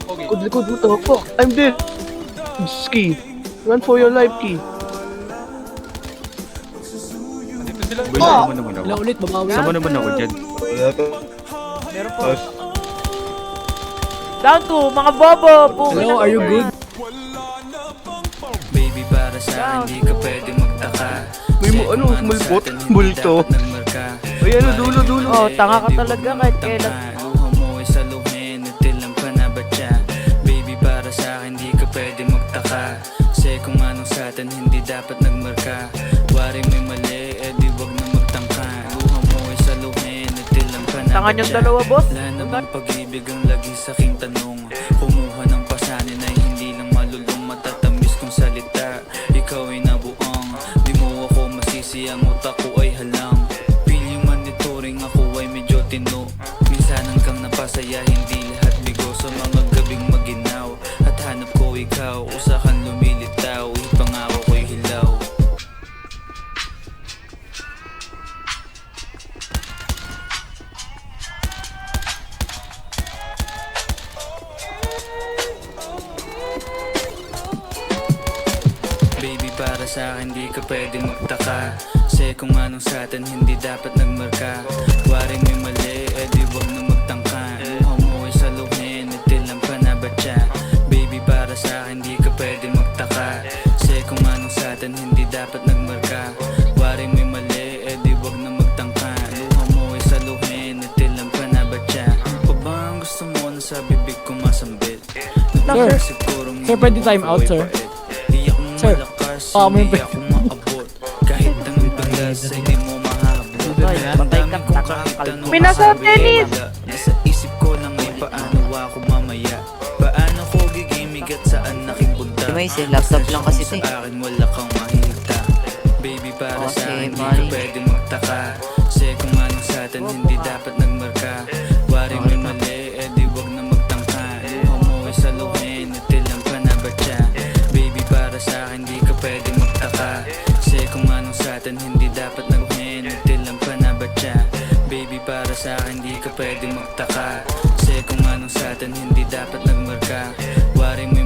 Likod, what the fuck? I'm dead. Ski. Run for your life, Key. Dito sila. Ah! Naman ako. Wala ulit, babawi. Sama naman ako dyan. Meron po. Down to, mga bobo! Hello, are you good? Baby, para sa akin di ka pwede magtaka. May mulbot? Multo? Ay, ano, dulo. Oh, tanga ka talaga kahit kailan. Luha mo ay saluhin, natilang ka na ba siya? Baby, para sa akin di ka pwede magtaka. Kasi kung anong sa atin hindi dapat nagmarka. Wari may mali, eh di wag na magtangka. Luha mo ay saluhin, natilang ka na ba Tangan yung siya? dalawa, boss. Wala namang pag-ibig ang lagi sa aking tanong. Kumuha ng pasanin ay hindi lang malulong. Matatamis kong salita, ikaw ay nabuang. Di mo ako masisi, ang utak ko ay halang. Piling monitoring, ako ay medyo tino. Minsan hanggang napasaya, hindi lahat bigo. Sa mga gabing maginaw, at hanap ko ikaw. Usakan lumilitaw, ipangako ko'y hilaw. Baby, para sa akin di ka pwede magtaka. Kasi kung anong sa atin hindi dapat nagmarka. Waring may mali, eh di wag na magtangka. Luha mo ay saluhin, itilang pa na ba siya? Baby, para sa akin di ka pwede magtaka. Kasi kung anong sa atin hindi dapat nagmarka. Waring may mali, eh di wag na magtangka. Luha mo ay saluhin, itilang pa na ba siya? Pa ba ang gusto mo na sa bibig ko masambit? Sir. Sigurong Sir, pwede time out, sir. Di ako Sir, malakas, baka may hindi ako maabot. Kahit ang bilis ay di mo mahabot. Patay ka, Kung taka kahit ang anong kalbo. Pinasa masabi, tennis! wala. Nasa isip ko lang ay paano ako mamaya. Paano ko gigimig at saan nakibunta. May laptop lang kasi Sa ito eh. akin wala kang mahita. Baby, para Oh, sa si akin di ka Mari. pwede magtaka. Kasi kung ano sa atin hindi dapat nagmarka. Waring may mali, eh di wag na magtangka. Luha mo ay saluhin, itilang ka na ba siya? Baby, para sa akin di ka pwede magtaka. Kasi kung ano sa atin hindi dapat naghin, itilang ka na ba siya? Baby, para sa akin di ka pwede magtaka. Kasi kung ano sa atin hindi dapat nagmarka. Waring may